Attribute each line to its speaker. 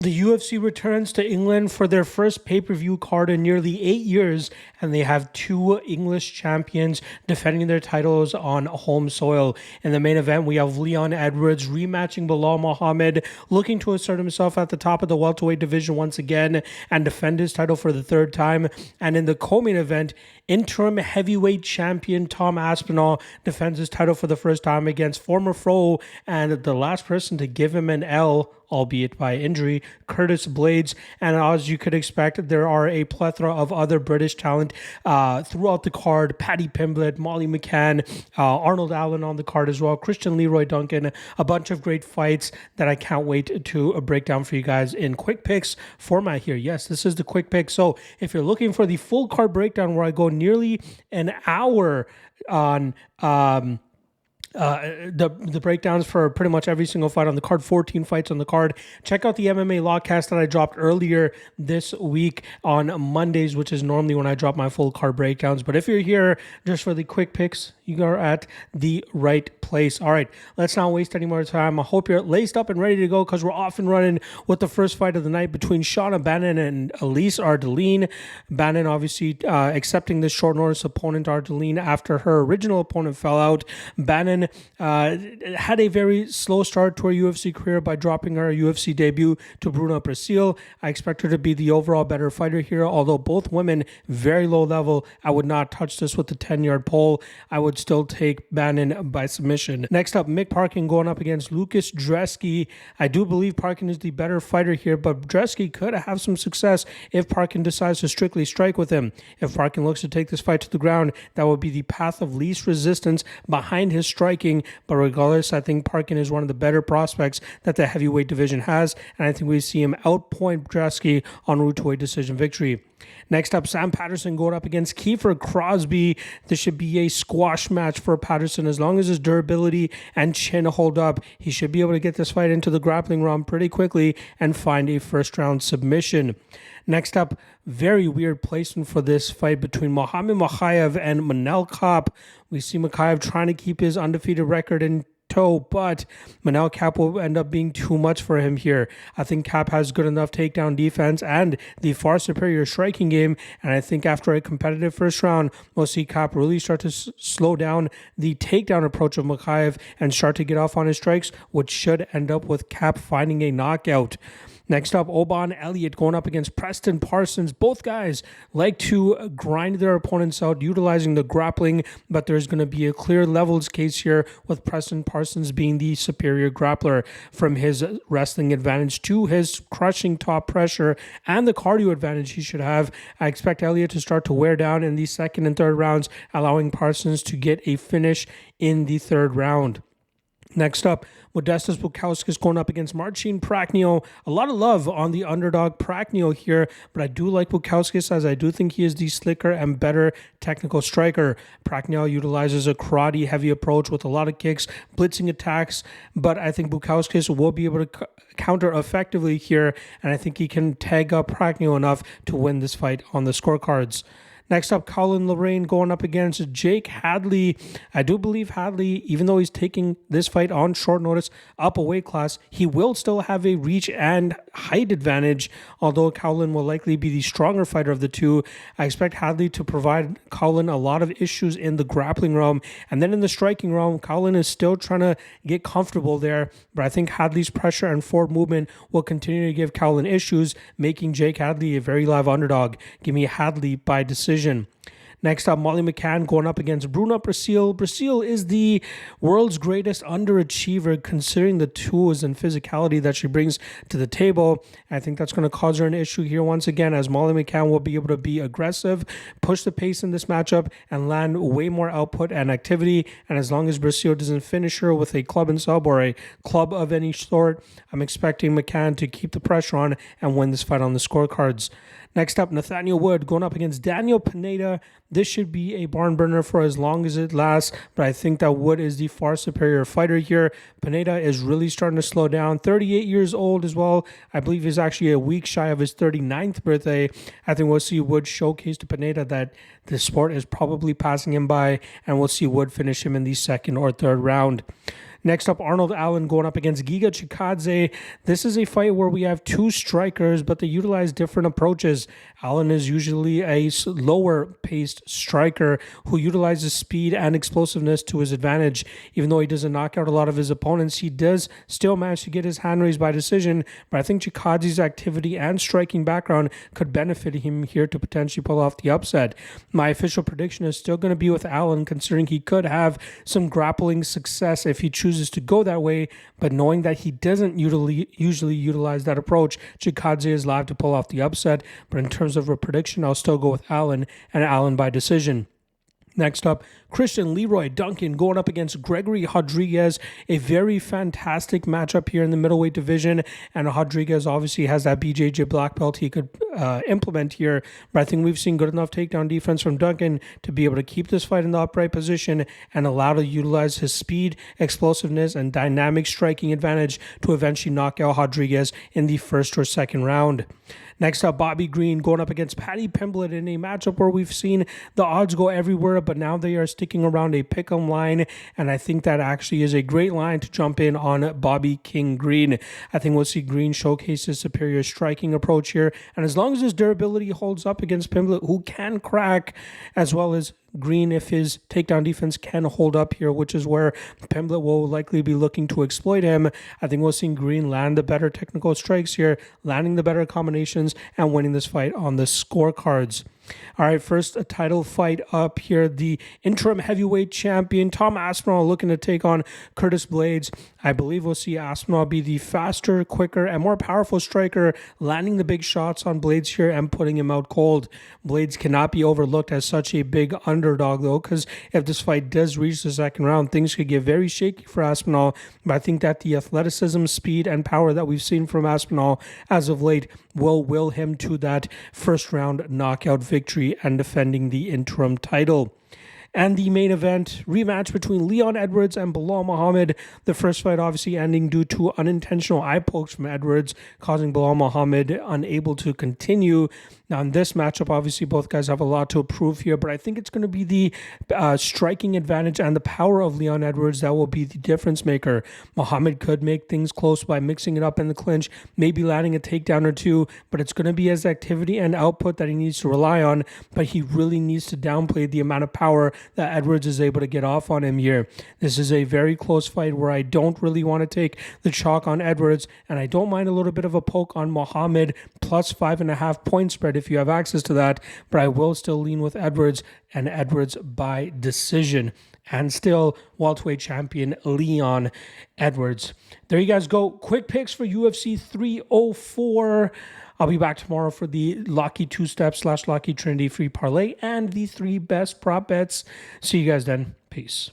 Speaker 1: The UFC returns to England for their first pay-per-view card in nearly 8 years, and they have two English champions defending their titles on home soil. In the main event, we have Leon Edwards rematching Bilal Muhammad, looking to assert himself at the top of the welterweight division once again and defend his title for the third time. And in the co-main event, interim heavyweight champion Tom Aspinall defends his title for the first time against former foe and the last person to give him an L, albeit by injury, Curtis Blaydes. And as you could expect, there are a plethora of other British talent throughout the card. Paddy Pimblett, Molly McCann, Arnold Allen on the card as well, Christian Leroy Duncan, a bunch of great fights that I can't wait to break down for you guys in quick picks format here. Yes, this is the quick pick. So if you're looking for the full card breakdown where I go nearly an hour on the breakdowns for pretty much every single fight on the card, 14 fights on the card. Check out the MMA Logcast that I dropped earlier this week on Mondays, which is normally when I drop my full card breakdowns. But if you're here just for the quick picks, you are at the right place. All right, let's not waste any more time. I hope you're laced up and ready to go because we're off and running with the first fight of the night between Shauna Bannon and Elise Ardelean. Bannon obviously accepting this short notice opponent, Ardelean, after her original opponent fell out. Bannon had a very slow start to her UFC career by dropping her UFC debut to Bruna Brasil. I expect her to be the overall better fighter here, although both women very low level. I would not touch this with the 10-yard pole. I would still take Bannon by submission. Next up, Mick Parkin going up against Lucas Brzeski. I do believe Parkin is the better fighter here, but Brzeski could have some success if Parkin decides to strictly strike with him. If Parkin looks to take this fight to the ground, that would be the path of least resistance behind his striking. But regardless, I think Parkin is one of the better prospects that the heavyweight division has, and I think we see him outpoint Brzeski en route to a decision victory. Next up, Sam Patterson going up against Kiefer Crosbie. This should be a squash match for Patterson. As long as his durability and chin hold up, he should be able to get this fight into the grappling round pretty quickly and find a first-round submission. Next up, very weird placement for this fight between Mokaev and Manel Kape. We see Mokaev trying to keep his undefeated record in tow, but Manel Kape will end up being too much for him here. I think Kape has good enough takedown defense and the far superior striking game, and I think after a competitive first round, we'll see Kape really start to slow down the takedown approach of Mokaev and start to get off on his strikes, which should end up with Kape finding a knockout. Next up, Elliott going up against Preston Parsons. Both guys like to grind their opponents out utilizing the grappling, but there's going to be a clear levels case here with Preston Parsons being the superior grappler from his wrestling advantage to his crushing top pressure and the cardio advantage he should have. I expect Elliott to start to wear down in the second and third rounds, allowing Parsons to get a finish in the third round. Next up, Modestas Bukauskas going up against Marcin Prachnio. A lot of love on the underdog Prachnio here, but I do like Bukauskas as I do think he is the slicker and better technical striker. Prachnio utilizes a karate-heavy approach with a lot of kicks, blitzing attacks, but I think Bukauskas will be able to counter effectively here, and I think he can tag up Prachnio enough to win this fight on the scorecards. Next up, Colin Loughran going up against Jake Hadley. I do believe Hadley, even though he's taking this fight on short notice up a weight class, he will still have a reach and height advantage, although Colin will likely be the stronger fighter of the two. I expect Hadley to provide Colin a lot of issues in the grappling realm, and then in the striking realm, Colin is still trying to get comfortable there, but I think Hadley's pressure and forward movement will continue to give Colin issues, making Jake Hadley a very live underdog. Give me Hadley by decision. Next up, Molly McCann going up against Bruna Brasil. Brasil is the world's greatest underachiever considering the tools and physicality that she brings to the table. I think that's going to cause her an issue here once again, as Molly McCann will be able to be aggressive, push the pace in this matchup, and land way more output and activity. And as long as Brasil doesn't finish her with a club and sub or a club of any sort, I'm expecting McCann to keep the pressure on and win this fight on the scorecards. Next up, Nathaniel Wood going up against Daniel Pineda. This should be a barn burner for as long as it lasts, but I think that Wood is the far superior fighter here. Pineda is really starting to slow down. 38 years old as well. I believe he's actually a week shy of his 39th birthday. I think we'll see Wood showcase to Pineda that the sport is probably passing him by, and we'll see Wood finish him in the second or third round. Next up, Arnold Allen going up against Giga Chikadze. This is a fight where we have two strikers, but they utilize different approaches. Allen is usually a lower-paced striker who utilizes speed and explosiveness to his advantage. Even though he doesn't knock out a lot of his opponents, he does still manage to get his hand raised by decision. But I think Chikadze's activity and striking background could benefit him here to potentially pull off the upset. My official prediction is still going to be with Allen, considering he could have some grappling success if he chooses to go that way, but knowing that he doesn't usually utilize that approach, Chikadze is live to pull off the upset. But in terms of a prediction, I'll still go with Allen, and Allen by decision. Next up, Christian Leroy Duncan going up against Gregory Rodrigues. A very fantastic matchup here in the middleweight division. And Rodrigues obviously has that BJJ black belt he could implement here. But I think we've seen good enough takedown defense from Duncan to be able to keep this fight in the upright position and allow to utilize his speed, explosiveness, and dynamic striking advantage to eventually knock out Rodrigues in the first or second round. Next up, Bobby Green going up against Paddy Pimblett in a matchup where we've seen the odds go everywhere, but now they are sticking around a pick'em line, and I think that actually is a great line to jump in on Bobby King Green. I think we'll see Green showcase his superior striking approach here, and as long as his durability holds up against Pimblett, who can crack, as well as Green, if his takedown defense can hold up here, which is where Pimblett will likely be looking to exploit him, I think we'll see Green land the better technical strikes here, landing the better combinations, and winning this fight on the scorecards. All right, first a title fight up here. The interim heavyweight champion, Tom Aspinall, looking to take on Curtis Blaydes. I believe we'll see Aspinall be the faster, quicker, and more powerful striker, landing the big shots on Blaydes here and putting him out cold. Blaydes cannot be overlooked as such a big underdog, though, because if this fight does reach the second round, things could get very shaky for Aspinall. But I think that the athleticism, speed, and power that we've seen from Aspinall as of late will him to that first round knockout victory and defending the interim title. And the main event, rematch between Leon Edwards and Belal Muhammad. The first fight obviously ending due to unintentional eye pokes from Edwards, causing Belal Muhammad unable to continue. Now in this matchup, obviously both guys have a lot to prove here, but I think it's going to be the striking advantage and the power of Leon Edwards that will be the difference maker. Muhammad could make things close by mixing it up in the clinch, maybe landing a takedown or two, but it's going to be his activity and output that he needs to rely on, but he really needs to downplay the amount of power that Edwards is able to get off on him here. This is a very close fight where I don't really want to take the chalk on Edwards, and I don't mind a little bit of a poke on Muhammad plus 5.5 point spread if you have access to that, but I will still lean with Edwards, and Edwards by decision. And still, welterweight champion Leon Edwards. There you guys go. Quick picks for UFC 304. I'll be back tomorrow for the Lucky 2-Step / Lucky Trinity free parlay and the 3 best prop bets. See you guys then. Peace.